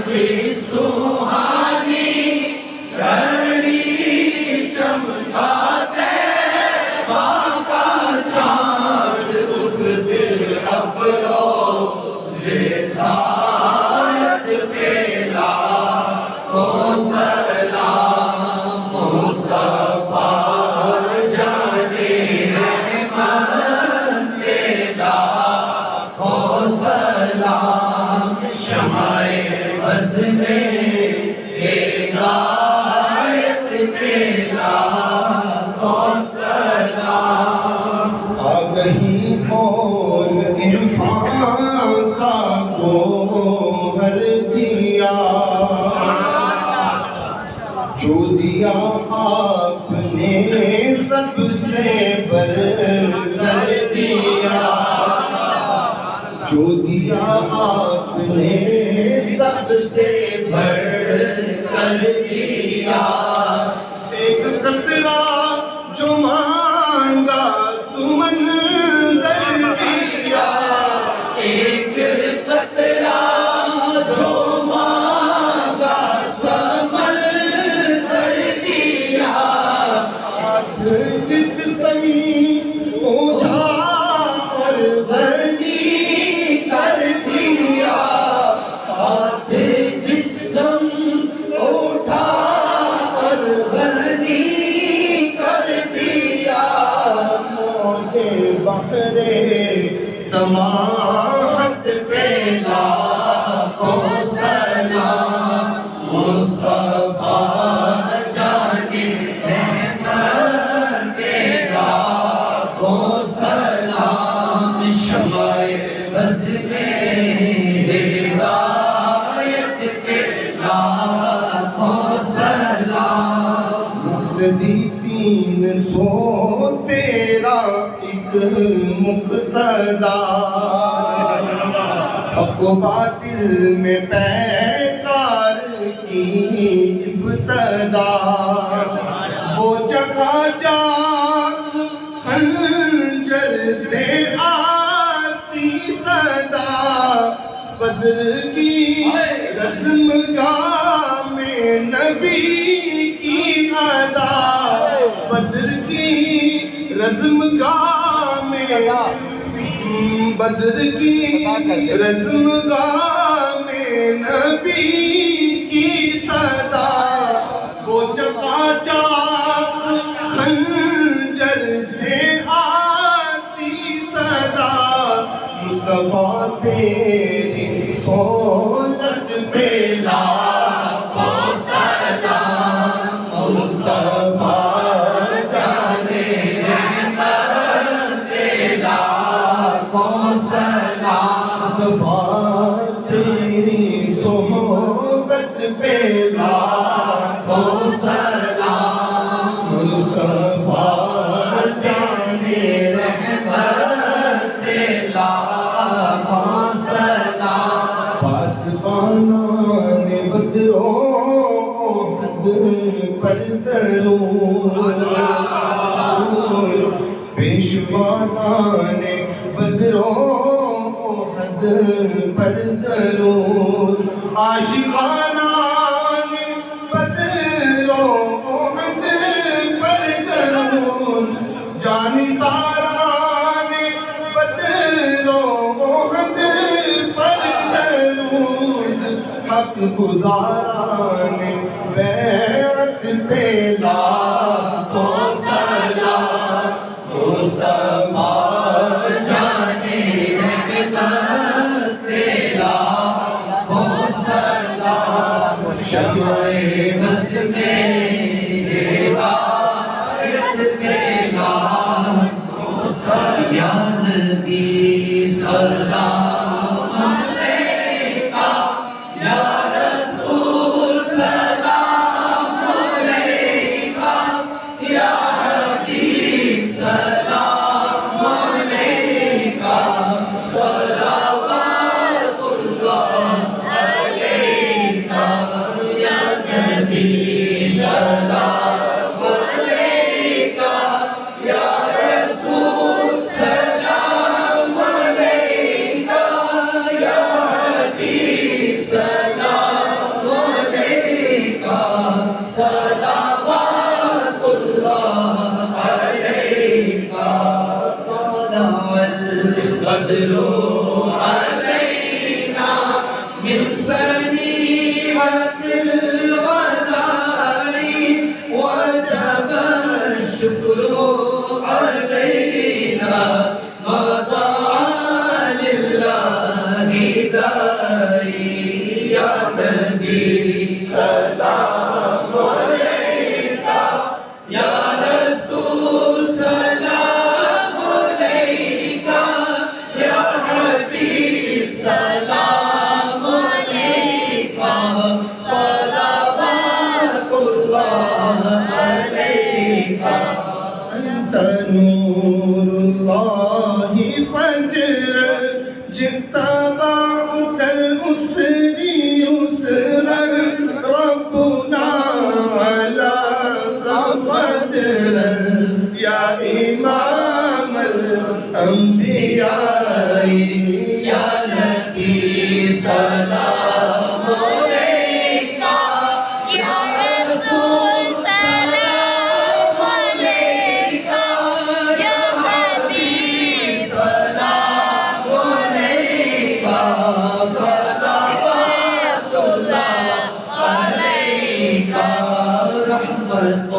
کی سہانی گھڑی چمکاتے باقا چاند اس دل افروز سایت پہ لاکھوں سلام مصطفیٰ جانے رحمت پہ لاکھوں سلام شمع بز میں ہدایت پہ لاکھوں سلام آگہی اور عرفان کا گوہر دیا جو دیا آپ نے سب سے بڑھ کر دیا جو دیا آپ نے سب سے بڑھ کر دیا ایک قطرہ جو مانگا سمندر دیا ایک قطرہ جو مانگا سمندر دیا ہاتھ جس زمین اٹھا اور بنی کر دیا ہاتھ جسم اٹھا اور بنی کر دیا موجے بحر سماحت پہ لاکھوں سلام مصطفیٰ جانے رحمت پہ لاکھوں سلام شمع بز میں ہدایت پہ لاکھوں سلام مقتدی 313 مقتدا حق و باطل میں پیکار کی ابتدا وہ جگہ جات خنجر سے آتی صدا بدر کی رزمگاہ میں نبی کی ادا بدر کی رزمگاہ میں بدر کی رزمگاہ میں نبی کی صدا وہ چکا چاک خنجر سے آتی صدا مصطفیٰ تیری سولت پہ لاکھوں سلام مصطفیٰ جانے رحمت پہ لاکھوں سلام مصطفیٰ تیری صحبت پہ لاکھوں سلام مصطفیٰ جانے رحمت پہ لاکھوں سلام پاسبانان بدروں احد پر درود پیشوانان بدروں احد پر درود عاشقانان بدروں احد پر درود جانثاران بدروں احد پر درود حق گزاران بیعت پہ لاکھوں سلام مصطفیٰ جانے رحمت پہ لاکھوں سلام شمع بز میں ہدایت پہ لاکھوں سلام یا نبی سلام علیکہ یا رسول سلام علیکہ یا حبیب سلام علیکہ صلوات اللہ علیکہ یا نبی سلام علیکہ یا رسول سلام علیکہ یا بدر علينا من سنيرة الوداع وجب الشكر علينا ما دعا لله داعي يا نبي سلام عليك يا رسول سلام عليك يا حبيب سلام عليك صلوات الله عليك أنت نور الله فجر جئت بعد الأسر يسرا ربنا على قدرا يا إمام الأنبياء يا نبي سلام عليك يا رسول سلام عليك يا حبيب سلام عليك صلوات الله عليك رحمة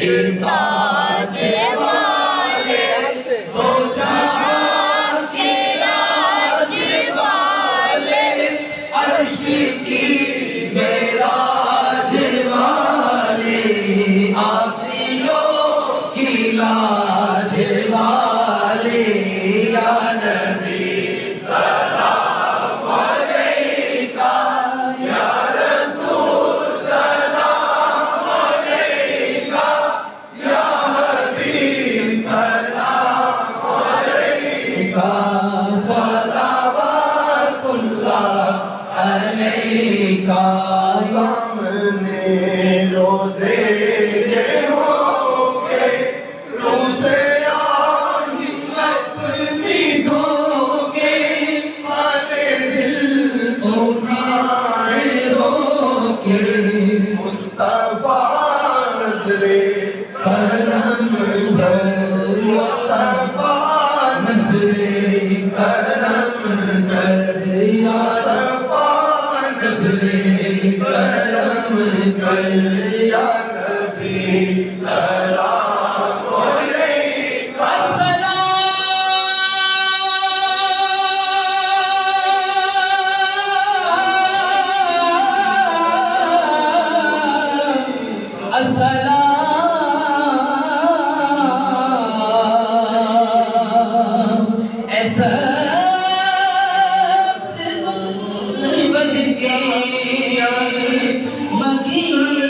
عباد والد دو جہاں کے راج والے عرش کی معراج والے آسیوں کی لاج والے یا نبی سلام علیکہ یا رسول سلام علیکہ یا حبیب سلام علیکہ صلوات اللہ علیکہ سامنے روزے کے ہو کے روزے آہی اپنی دھوکے والے دل سنائے روکے مصطفیٰ نظر کرم کر مصطفیٰ نظر کرم کر یا مصطفیٰ نظر کرم کر یا نبی سلام علیکہ السلام ایسا سے تم بن کے مکین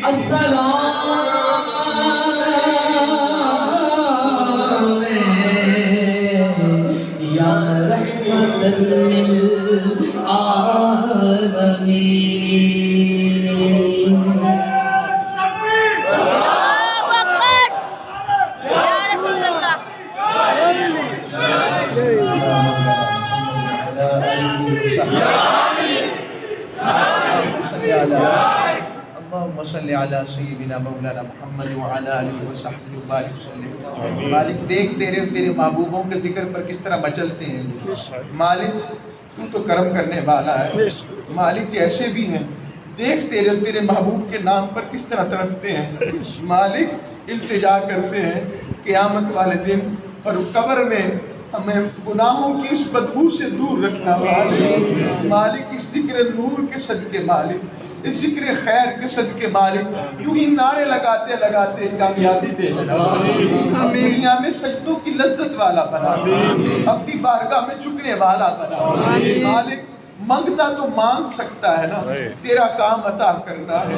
السلام یا رحمت للعالمین اللهم صل على سيدنا مولانا محمد وعلى آله وصحبه وبارك وسلم. مالک دیکھ تیرے اور تیرے محبوبوں کے ذکر پر کس طرح مچلتے ہیں. مالک تو تو کرم کرنے والا ہے. مالک کیسے بھی ہیں. دیکھ تیرے اور تیرے محبوب کے نام پر کس طرح تڑپتے ہیں. مالک التجا کرتے ہیں قیامت والے دن اور قبر میں ہمیں گناہوں کی اس بدبو سے دور رکھنا. مالک اس ذکر نور کے صدقے مالک اس ذکر خیر کے صدقے مالک یوں ہی نعرے لگاتے لگاتے کامیابی دے ہمیں دنیا میں سجدوں کی لذت والا بنا اپنی بارگاہ میں جھکنے والا بنا. مالک منگتا تو مانگ سکتا ہے نا, تیرا کام عطا کرنا ہے.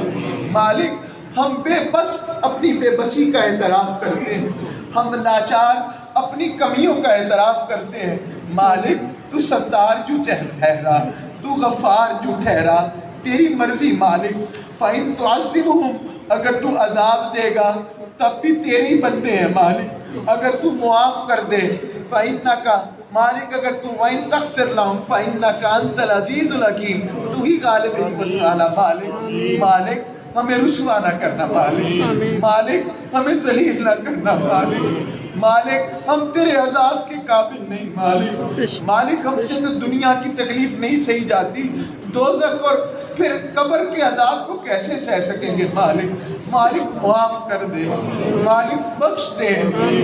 مالک ہم بے بس اپنی بے بسی کا اعتراف کرتے ہیں, ہم لاچار اپنی کمیوں کا اعتراف کرتے ہیں. مالک تو ستار جو ٹھہرا, تو غفار جو ٹھہرا, تیری مرضی مالک. فَإِن تُعَذِّبْهُمْ اگر تو عذاب دے گا تب بھی تیری بندے ہیں مالک. اگر تو معاف کر دے فَإِنَّكَ مالک اگر تو وَإِن تَغْفِرْ لَهُمْ فَإِنَّكَ أَنْتَ الْعَزِيزُ الْحَكِيمُ تو ہی غالب حکمت والا مالک. مالک ہمیں رسوا نہ کرنا مالک، مالک ہمیں ذلیل نہ کرنا مالک، مالک ہم تیرے عذاب کے قابل نہیں مالک، مالک ہم سے تو دنیا کی تکلیف نہیں سہی جاتی، دوزخ اور پھر قبر کے عذاب کو کیسے سہ سکیں گے مالک، مالک معاف کر دے، مالک بخش دے،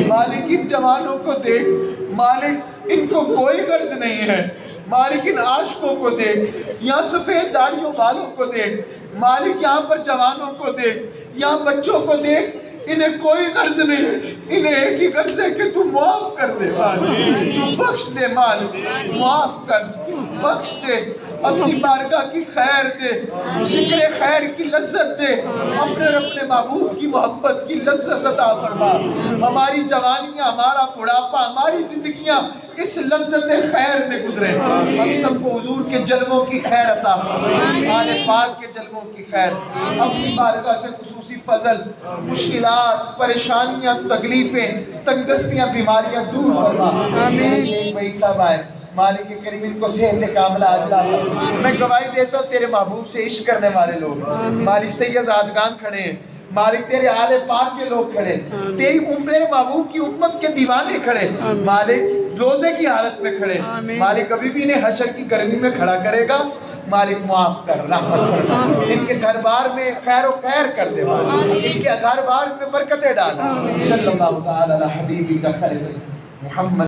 مالک ان جوانوں کو دیکھ، مالک ان کو کوئی غرض نہیں ہے، مالک ان عاشقوں کو دیکھ، یہاں سفید داڑھیوں والوں کو دیکھ، مالک یہاں پر جوانوں کو دیکھ، یہاں بچوں کو دیکھ، انہیں کوئی غرض نہیں، انہیں ایک ہی غرض ہے کہ تو معاف کر دے مالک، بخش دے مالک، معاف کر، بخش دے، اپنی بارگاہ کی خیر دے، ذکر خیر کی لذت دے، اپنے محبوب کی محبت کی لذت عطا فرما، ہماری جوانیاں، ہمارا بڑھاپا، ہماری زندگیاں اس لذت خیر میں گزرے، ہم سب کو حضور کے جلووں کی خیر عطا فرما، آل پاک کے جلووں کی خیر، اپنی بارگاہ سے خصوصی فضل، مشکلات، پریشانیاں، تکلیفیں، تنگ دستیاں، بیماریاں دور فرما، آمین۔ بھائی صاحب آئے، مالک کریم ان کو صحت کاملہ عاجلہ عطا، میں گواہی دیتا ہوں تیرے محبوب سے عشق کرنے والے لوگ، مالک سید زادگان کھڑے ہیں، مالک تیرے آل پاک کے لوگ کھڑے، تیری میرے محبوب کی امت کے دیوانے کھڑے، مالک روزے کی حالت میں کھڑے، مالک کبھی بھی انہیں حشر کی گرمی میں کھڑا کرے گا، مالک معاف کر، رحمت کر، ان کے گھر بار میں خیر و خیر کر دے، ان کے گھر بار میں برکتیں ڈال، صلی اللہ تعالی علی حبیبی خیر محمد۔